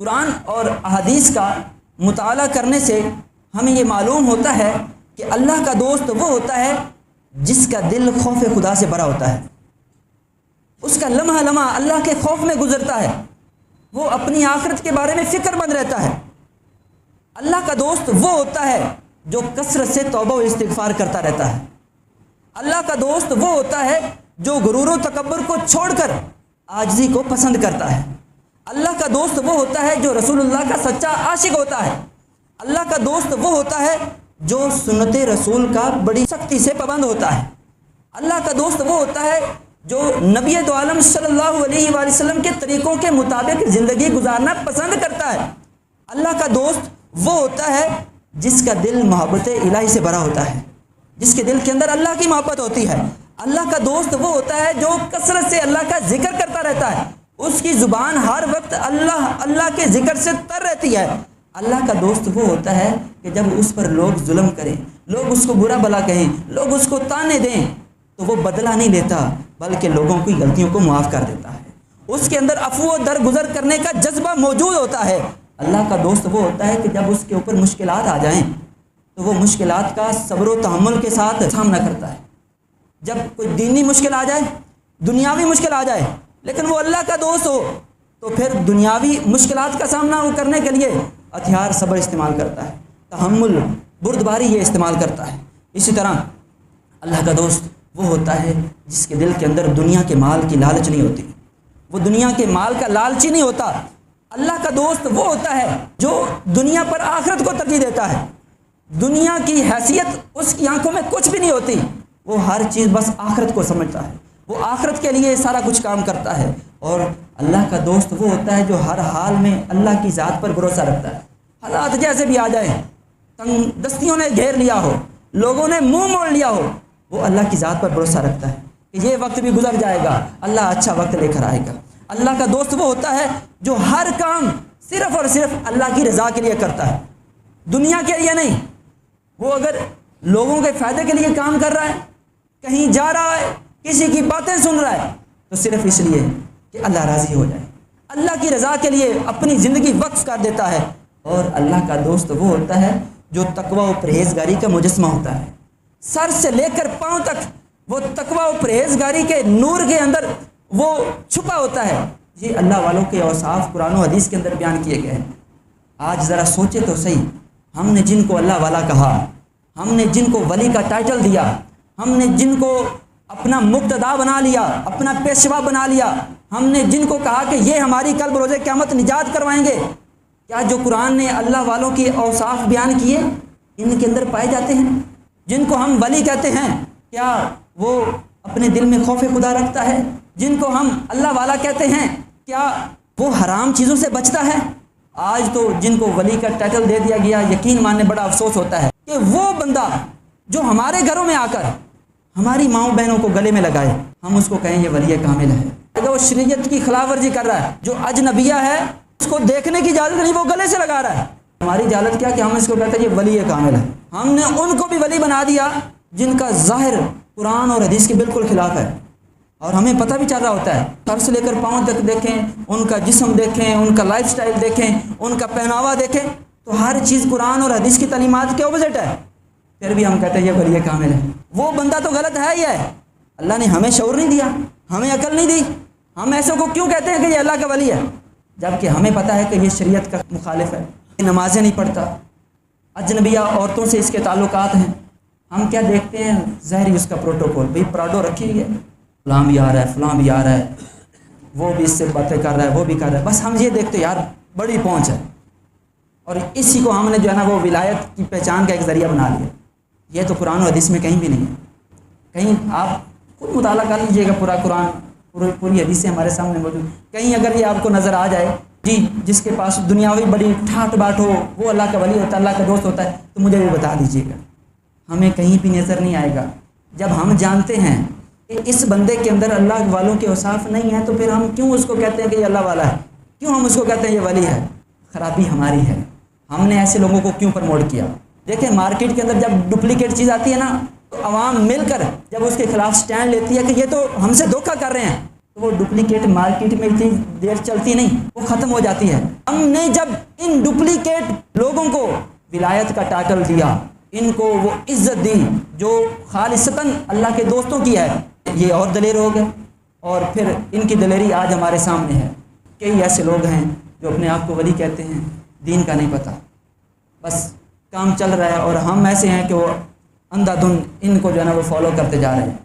قرآن اور احادیث کا مطالعہ کرنے سے ہمیں یہ معلوم ہوتا ہے کہ اللہ کا دوست وہ ہوتا ہے جس کا دل خوف خدا سے بھرا ہوتا ہے، اس کا لمحہ لمحہ اللہ کے خوف میں گزرتا ہے، وہ اپنی آخرت کے بارے میں فکر مند رہتا ہے۔ اللہ کا دوست وہ ہوتا ہے جو کثرت سے توبہ و استغفار کرتا رہتا ہے۔ اللہ کا دوست وہ ہوتا ہے جو غرور و تکبر کو چھوڑ کر عاجزی کو پسند کرتا ہے۔ اللہ کا دوست وہ ہوتا ہے جو رسول اللہ کا سچا عاشق ہوتا ہے۔ اللہ کا دوست وہ ہوتا ہے جو سنت رسول کا بڑی سختی سے پابند ہوتا ہے۔ اللہ کا دوست وہ ہوتا ہے جو نبی دو عالم صلی اللہ علیہ وآلہ وسلم کے طریقوں کے مطابق زندگی گزارنا پسند کرتا ہے۔ اللہ کا دوست وہ ہوتا ہے جس کا دل محبت الہی سے بھرا ہوتا ہے، جس کے دل کے اندر اللہ کی محبت ہوتی ہے۔ اللہ کا دوست وہ ہوتا ہے جو کثرت سے اللہ کا ذکر کرتا رہتا ہے، اس کی زبان ہر وقت اللہ کے ذکر سے تر رہتی ہے۔ اللہ کا دوست وہ ہوتا ہے کہ جب اس پر لوگ ظلم کریں، لوگ اس کو برا بھلا کہیں، لوگ اس کو تانے دیں تو وہ بدلہ نہیں لیتا بلکہ لوگوں کی غلطیوں کو معاف کر دیتا ہے۔ اس کے اندر عفو و درگزر کرنے کا جذبہ موجود ہوتا ہے۔ اللہ کا دوست وہ ہوتا ہے کہ جب اس کے اوپر مشکلات آ جائیں تو وہ مشکلات کا صبر و تحمل کے ساتھ سامنا کرتا ہے۔ جب کوئی دینی مشکل آ جائے، دنیاوی مشکل آ جائے، لیکن وہ اللہ کا دوست ہو تو پھر دنیاوی مشکلات کا سامنا کرنے کے لیے ہتھیار صبر استعمال کرتا ہے، تحمل، بردباری یہ استعمال کرتا ہے۔ اسی طرح اللہ کا دوست وہ ہوتا ہے جس کے دل کے اندر دنیا کے مال کی لالچ نہیں ہوتی، وہ دنیا کے مال کا لالچی نہیں ہوتا۔ اللہ کا دوست وہ ہوتا ہے جو دنیا پر آخرت کو ترجیح دیتا ہے۔ دنیا کی حیثیت اس کی آنکھوں میں کچھ بھی نہیں ہوتی، وہ ہر چیز بس آخرت کو سمجھتا ہے، وہ آخرت کے لیے سارا کچھ کام کرتا ہے۔ اور اللہ کا دوست وہ ہوتا ہے جو ہر حال میں اللہ کی ذات پر بھروسہ رکھتا ہے، حالات جیسے بھی آ جائیں، تنگ دستیوں نے گھیر لیا ہو، لوگوں نے منہ موڑ لیا ہو، وہ اللہ کی ذات پر بھروسہ رکھتا ہے کہ یہ وقت بھی گزر جائے گا، اللہ اچھا وقت لے کر آئے گا۔ اللہ کا دوست وہ ہوتا ہے جو ہر کام صرف اور صرف اللہ کی رضا کے لیے کرتا ہے، دنیا کے لیے نہیں۔ وہ اگر لوگوں کے فائدے کے لیے کام کر رہا ہے، کہیں جا رہا ہے، کسی کی باتیں سن رہا ہے، تو صرف اس لیے کہ اللہ راضی ہو جائے، اللہ کی رضا کے لیے اپنی زندگی وقف کر دیتا ہے۔ اور اللہ کا دوست وہ ہوتا ہے جو تقوی و پرہیزگاری کا مجسمہ ہوتا ہے، سر سے لے کر پاؤں تک وہ تقوی و پرہیزگاری کے نور کے اندر وہ چھپا ہوتا ہے۔ یہ اللہ والوں کے اوصاف قرآن و حدیث کے اندر بیان کیے گئے ہیں۔ آج ذرا سوچے تو صحیح، ہم نے جن کو اللہ والا کہا، ہم نے جن کو ولی کا ٹائٹل دیا، ہم نے جن کو اپنا مقتدا بنا لیا، اپنا پیشوا بنا لیا، ہم نے جن کو کہا کہ یہ ہماری کل بروز قیامت نجات کروائیں گے، کیا جو قرآن نے اللہ والوں کے اوصاف بیان کیے ان کے اندر پائے جاتے ہیں؟ جن کو ہم ولی کہتے ہیں کیا وہ اپنے دل میں خوف خدا رکھتا ہے؟ جن کو ہم اللہ والا کہتے ہیں کیا وہ حرام چیزوں سے بچتا ہے؟ آج تو جن کو ولی کا ٹائٹل دے دیا گیا، یقین ماننے بڑا افسوس ہوتا ہے کہ وہ بندہ جو ہمارے گھروں میں آ کر ہماری ماؤں بہنوں کو گلے میں لگائے، ہم اس کو کہیں یہ ولی کامل ہے، اگر وہ شریعت کی خلاف ورزی کر رہا ہے، جو اجنبیہ ہے اس کو دیکھنے کی اجازت نہیں، وہ گلے سے لگا رہا ہے، ہماری جہالت کیا کہ ہم اس کو کہتے ہیں یہ ولی کامل ہے۔ ہم نے ان کو بھی ولی بنا دیا جن کا ظاہر قرآن اور حدیث کے بالکل خلاف ہے، اور ہمیں پتہ بھی چل رہا ہوتا ہے۔ سر سے لے کر پاؤں تک دیکھیں، ان کا جسم دیکھیں، ان کا لائف سٹائل دیکھیں، ان کا پہناوا دیکھیں، تو ہر چیز قرآن اور حدیث کی تعلیمات کے اپوزٹ ہے، پھر بھی ہم کہتے ہیں یہ ولی کامل ہے۔ وہ بندہ تو غلط ہے ہی ہے، اللہ نے ہمیں شعور نہیں دیا، ہمیں عقل نہیں دی، ہم ایسے کو کیوں کہتے ہیں کہ یہ اللہ کا ولی ہے، جبکہ ہمیں پتہ ہے کہ یہ شریعت کا مخالف ہے، یہ نمازیں نہیں پڑھتا، اجنبیہ عورتوں سے اس کے تعلقات ہیں۔ ہم کیا دیکھتے ہیں؟ ظاہری اس کا پروٹوکول، بھئی پراڈو رکھی ہوئی ہے، فلاں بھی آ رہا ہے، فلاں بھی آ رہا ہے، وہ بھی اس سے باتیں کر رہا ہے، وہ بھی کر رہا ہے، بس ہم یہ دیکھتے یار بڑی پہنچ ہے، اور اسی کو ہم نے جو ہے نا وہ ولایت کی پہچان کا ایک ذریعہ بنا لیا۔ یہ تو قرآن و حدیث میں کہیں بھی نہیں ہے۔ کہیں آپ خود مطالعہ کر لیجئے گا، پورا قرآن، پوری حدیثیں ہمارے سامنے موجود، کہیں اگر یہ آپ کو نظر آ جائے جی جس کے پاس دنیاوی بڑی ٹھاٹ باٹ ہو وہ اللہ کا ولی ہوتا ہے، اللہ کا دوست ہوتا ہے، تو مجھے بھی بتا دیجئے گا، ہمیں کہیں بھی نظر نہیں آئے گا۔ جب ہم جانتے ہیں کہ اس بندے کے اندر اللہ والوں کے اوصاف نہیں ہیں، تو پھر ہم کیوں اس کو کہتے ہیں کہ یہ اللہ والا ہے؟ کیوں ہم اس کو کہتے ہیں یہ ولی ہے؟ خرابی ہماری ہے، ہم نے ایسے لوگوں کو کیوں پروموٹ کیا؟ دیکھیں مارکیٹ کے اندر جب ڈپلیکیٹ چیز آتی ہے نا، تو عوام مل کر جب اس کے خلاف سٹینڈ لیتی ہے کہ یہ تو ہم سے دھوکہ کر رہے ہیں، تو وہ ڈپلیکیٹ مارکیٹ میں اتنی دیر چلتی نہیں، وہ ختم ہو جاتی ہے۔ ہم نے جب ان ڈپلیکیٹ لوگوں کو ولایت کا ٹائٹل دیا، ان کو وہ عزت دی جو خالصتاً اللہ کے دوستوں کی ہے، یہ اور دلیر ہو گئے، اور پھر ان کی دلیری آج ہمارے سامنے ہے۔ کئی ایسے لوگ ہیں جو اپنے آپ کو ولی کہتے ہیں، دین کا نہیں پتہ، بس کام چل رہا ہے، اور ہم ایسے ہیں کہ وہ اندھا دھند ان کو جو ہے نا وہ فالو کرتے جا رہے ہیں۔